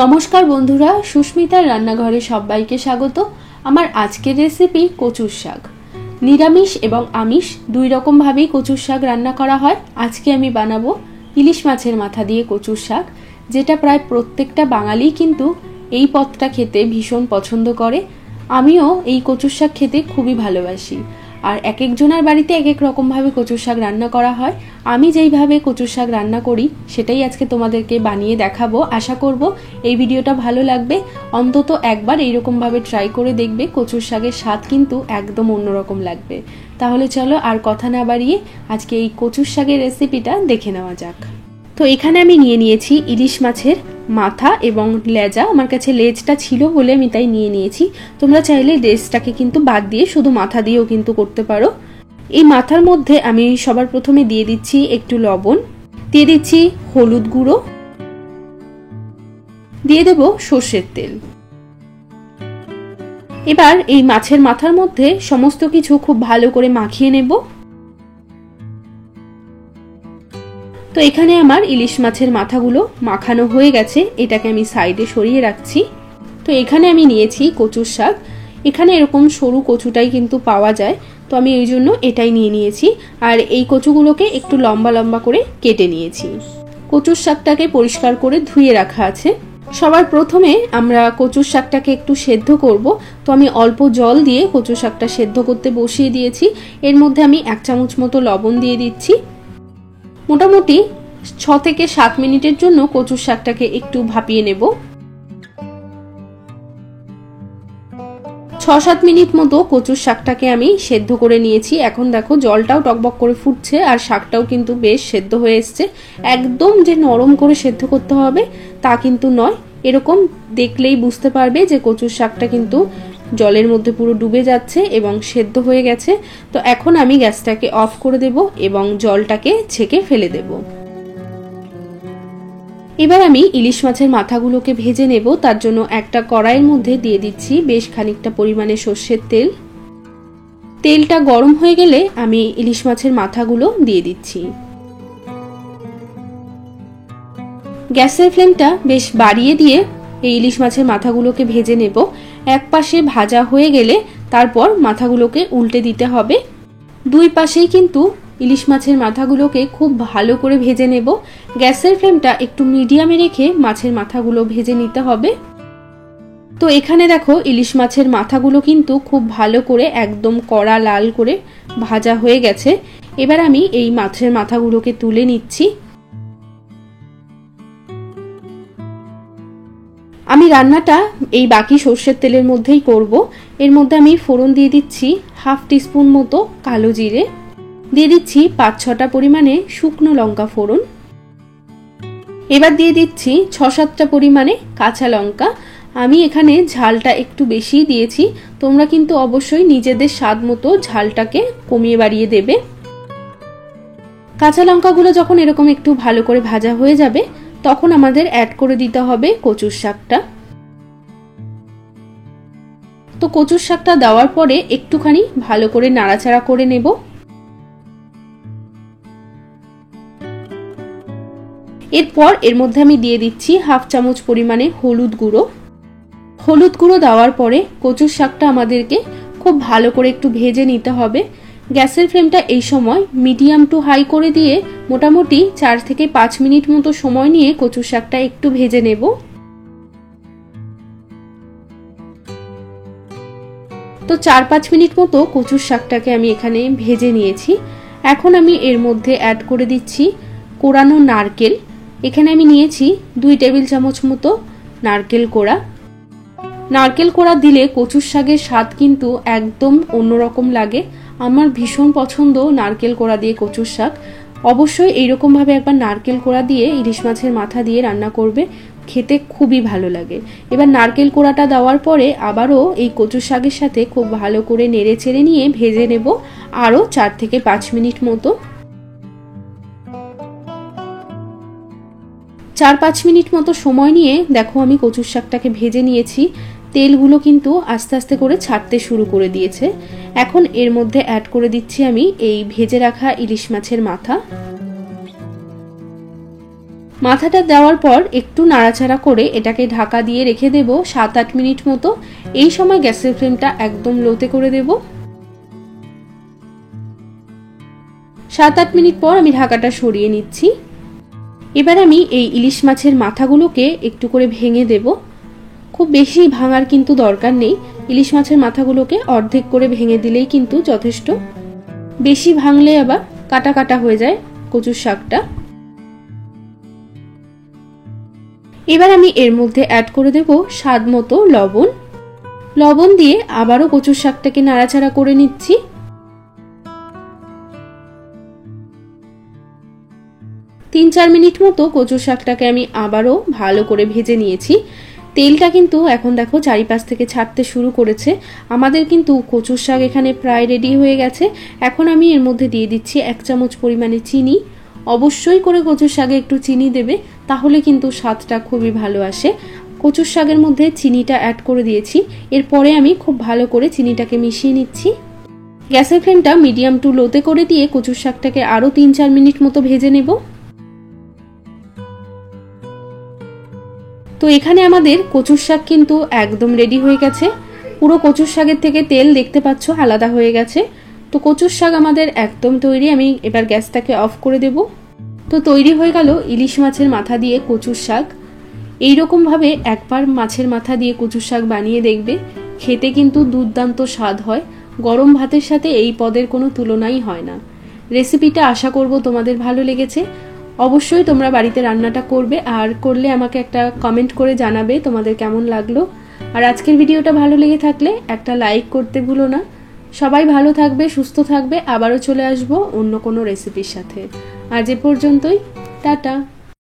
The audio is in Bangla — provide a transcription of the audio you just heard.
নমস্কার বন্ধুরা, সুস্মিতার রান্নাঘরে সবাইকে স্বাগত। আমার আজকের রেসিপি কচুর শাক। নিরামিষ এবং আমিষ দুই রকম ভাবেই কচুর শাক রান্না করা হয়। আজকে আমি বানাবো ইলিশ মাছের মাথা দিয়ে কচুর শাক, যেটা প্রায় প্রত্যেকটা বাঙালি কিন্তু এই পদটা খেতে ভীষণ পছন্দ করে। আমিও এই কচুর শাক খেতে খুবই ভালোবাসি। আর এক একজনের বাড়িতে এক এক রকমভাবে কচুর শাক রান্না করা হয়। আমি যেইভাবে কচুর শাক রান্না করি সেটাই আজকে তোমাদেরকে বানিয়ে দেখাবো। আশা করব এই ভিডিওটা ভালো লাগবে। অন্তত একবার এইরকমভাবে ট্রাই করে দেখবে, কচুর শাকের স্বাদ কিন্তু একদম অন্যরকম লাগবে। তাহলে চলো আর কথা না বাড়িয়ে আজকে এই কচুর শাকের রেসিপিটা দেখে নেওয়া যাক। তো এখানে আমি নিয়ে নিয়েছি ইলিশ মাছের মাথা এবং লেজা। আমার কাছে লেজটা ছিল বলে আমি তাই নিয়ে নিয়েছি। তোমরা চাইলে লেজটাকে কিন্তু বাদ দিয়ে শুধু মাথা দিয়েও কিন্তু করতে পারো। এই মাথার মধ্যে আমি সবার প্রথমে দিয়ে দিচ্ছি একটু লবণ, দিয়ে দিচ্ছি হলুদ গুঁড়ো, দিয়ে দেব সর্ষের তেল। এবার এই মাছের মাথার মধ্যে সমস্ত কিছু খুব ভালো করে মাখিয়ে নেব। তো এখানে আমার ইলিশ মাছের মাথাগুলো মাখানো হয়ে গেছে, এটাকে আমি সাইডে সরিয়ে রাখছি। তো এখানে আমি নিয়েছি কচুর শাক। এখানে এরকম সরু কচুটাই কিন্তু পাওয়া যায়, তো আমি এই জন্য এটাই নিয়ে নিয়েছি। আর এই কচুগুলোকে একটু লম্বা লম্বা করে কেটে নিয়েছি। কচুর শাকটাকে পরিষ্কার করে ধুয়ে রাখা আছে। সবার প্রথমে আমরা কচুর শাকটাকে একটু সেদ্ধ করব, তো আমি অল্প জল দিয়ে কচুর শাকটা সেদ্ধ করতে বসিয়ে দিয়েছি। এর মধ্যে আমি 1 চামচ মতো লবণ দিয়ে দিচ্ছি। মোটামুটি 6 থেকে 7 মিনিটের জন্য কচুর শাকটাকে একটু ভাপিয়ে নেব। 6-7 মিনিট মতো কচুর শাকটাকে আমি সেদ্ধ করে নিয়েছি। এখন দেখো জলটাও টকবক করে ফুটছে আর শাকটাও কিন্তু বেশ সেদ্ধ হয়ে এসছে। একদম যে নরম করে সেদ্ধ করতে হবে তা কিন্তু নয়, এরকম দেখলেই বুঝতে পারবে যে কচুর শাকটা কিন্তু জলের মধ্যে পুরো ডুবে যাচ্ছে এবং সেদ্ধ হয়ে গেছে। তো এখন আমি গ্যাসটাকে অফ করে দেব এবং জলটাকে ছেঁকে ফেলে দেব। এবার আমি ইলিশ মাছের মাথাগুলোকে ভেজে নেব। তার জন্য একটা কড়াইয়ের মধ্যে দিয়ে দিচ্ছি বেশ খানিকটা পরিমাণে সর্ষের তেল। তেলটা গরম হয়ে গেলে আমি ইলিশ মাছের মাথাগুলো দিয়ে দিচ্ছি। গ্যাসের ফ্লেমটা বেশ বাড়িয়ে দিয়ে এই ইলিশ মাছের মাথাগুলোকে ভেজে নেব। এক পাশে ভাজা হয়ে গেলে তারপর মাথাগুলোকে উল্টে দিতে হবে। দুই পাশেই কিন্তু ইলিশ মাছের মাথাগুলোকে খুব ভালো করে ভেজে নেব। গ্যাসের ফ্লেমটা একটু মিডিয়ামে রেখে মাছের মাথাগুলো ভেজে নিতে হবে। তো এখানে দেখো ইলিশ মাছের মাথাগুলো কিন্তু খুব ভালো করে একদম কড়া লাল করে ভাজা হয়ে গেছে। এবার আমি এই মাছের মাথাগুলোকে তুলে নিচ্ছি। আমি রান্নাটা এই বাকি সর্ষের তেলের মধ্যেই করব। এর মধ্যে আমি ফোড়ন দিয়ে দিচ্ছি 1/2 টিস্পুন মতো কালো জিরে, দিয়ে দিচ্ছি 5-6টা পরিমাণে শুকনো লঙ্কা ফোড়ন। এবার দিয়ে দিচ্ছি 6-7টা পরিমাণে কাঁচা লঙ্কা। আমি এখানে ঝালটা একটু বেশি দিয়েছি, তোমরা কিন্তু অবশ্যই নিজেদের স্বাদ মতো ঝালটাকে কমিয়ে বাড়িয়ে দেবে। কাঁচা লঙ্কাগুলো যখন এরকম একটু ভালো করে ভাজা হয়ে যাবে তখন আমাদের অ্যাড করে দিতে হবে কচুর শাকটা। তো কচুর শাকটা দেওয়ার পরে একটুখানি ভালো করে নাড়াচাড়া করে নেব। এরপর এর মধ্যে আমি দিয়ে দিচ্ছি 1/2 চামচ পরিমাণে হলুদ গুঁড়ো। হলুদ গুঁড়ো দেওয়ার পরে কচুর শাকটা আমাদেরকে খুব ভালো করে একটু ভেজে নিতে হবে। গ্যাসের ফ্লেমটা এই সময় মিডিয়াম টু হাই করে দিয়ে মোটামুটি 4 থেকে 5 মিনিট মতো সময় নিয়ে কচুর শাকটা একটু ভেজে নেব। তো 4-5 মিনিট মতো কচুর শাকটাকে আমি এখানে ভেজে নিয়েছি। এখন আমি এর মধ্যে অ্যাড করে দিচ্ছি কোরানো নারকেল। এখানে আমি নিয়েছি 2 টেবিল চামচ মতো নারকেল কোড়া। নারকেল কোড়া দিলে কচুর শাকের স্বাদ কিন্তু একদম অন্যরকম লাগে। আমার ভীষণ পছন্দ নারকেল কোড়া দিয়ে কচুর শাক। অবশ্যই এইরকম ভাবে একবার নারকেল কোড়া দিয়ে ইলিশ মাছের মাথা দিয়ে রান্না করবে, খেতে খুবই ভালো লাগে। এবার নারকেল কোড়াটা দেওয়ার পরে আবারও এই কচুর শাকের সাথে খুব ভালো করে নেড়ে চেড়ে নিয়ে ভেজে নেব আরও 4 থেকে 5 মিনিট মতো। 4-5 মিনিট মতো সময় নিয়ে দেখো আমি কচুর শাকটাকে ভেজে নিয়েছি। তেলগুলো কিন্তু আস্তে আস্তে করে ছাড়তে শুরু করে দিয়েছে। এখন এর মধ্যে অ্যাড করে দিচ্ছি আমি এই ভেজে রাখা ইলিশ মাছের মাথা। মাথাটা দেওয়ার পর একটু নাড়াচাড়া করে এটাকে ঢাকা দিয়ে রেখে দেব 7-8 মিনিট মতো। এই সময় গ্যাসের ফ্লেমটা একদম লোতে করে দেব। 7-8 মিনিট পর আমি ঢাকাটা সরিয়ে নিচ্ছি। এবার আমি এই ইলিশ মাছের মাথাগুলোকে একটু করে ভেঙে দেব। খুব বেশি ভাঙার কিন্তু দরকার নেই, ইলিশ মাছের মাথাগুলোকে অর্ধেক করে ভেঙে দিলেই কিন্তু যথেষ্ট। বেশি ভাঙলে আবার কাটা কাটা হয়ে যায় কচুর শাকটা। এবার আমি এর মধ্যে অ্যাড করে দেব স্বাদ মতো লবণ। লবণ দিয়ে আবারও কচুর শাকটাকে নাড়াচাড়া করে নিচ্ছি। তিন 4 মিনিট মতো কচুর শাকটাকে আমি আবারও ভালো করে ভেজে নিয়েছি। তেলটা কিন্তু এখন দেখো চারিপাশ থেকে ছাড়তে শুরু করেছে। আমাদের কিন্তু কচুর শাক এখানে প্রায় রেডি হয়ে গেছে। এখন আমি এর মধ্যে দিয়ে দিচ্ছি 1 চামচ পরিমাণে চিনি। অবশ্যই করে কচুর শাকে একটু চিনি দেবে, তাহলে কিন্তু স্বাদটা খুবই ভালো আসে। কচুর শাকের মধ্যে চিনিটা অ্যাড করে দিয়েছি। এরপরে আমি খুব ভালো করে চিনিটাকে মিশিয়ে নিচ্ছি। গ্যাসের ফ্লেমটা মিডিয়াম টু লোতে করে দিয়ে কচুর শাকটাকে আরও 3-4 মিনিট মতো ভেজে নেব। তো এখানে আমাদের কচুর শাক কিন্তু একদম রেডি হয়ে গেছে। পুরো কচুর শাকের থেকে তেল দেখতে পাচ্ছ আলাদা হয়ে গেছে। তো কচুর শাক আমাদের একদম তৈরি। আমি এবার গ্যাসটাকে অফ করে দেব। তো তৈরি হয়ে গেল ইলিশ মাছের মাথা দিয়ে কচুর শাক। এইরকম ভাবে একবার মাছের মাথা দিয়ে কচুর শাক বানিয়ে দেখবে, খেতে কিন্তু দুর্দান্ত স্বাদ হয়। গরম ভাতের সাথে এই পদের কোনো তুলনাই হয় না। রেসিপিটা আশা করব তোমাদের ভালো লেগেছে। অবশ্যই তোমরা বাড়িতে রান্নাটা করবে, আর করলে আমাকে একটা কমেন্ট করে জানাবে তোমাদের কেমন লাগলো। আর আজকের ভিডিওটা ভালো লেগে থাকলে একটা লাইক করতে ভুলো না। সবাই ভালো থাকবে, সুস্থ থাকবে। আবারও চলে আসবো অন্য কোনো রেসিপির সাথে। আজ এ পর্যন্তই, টাটা।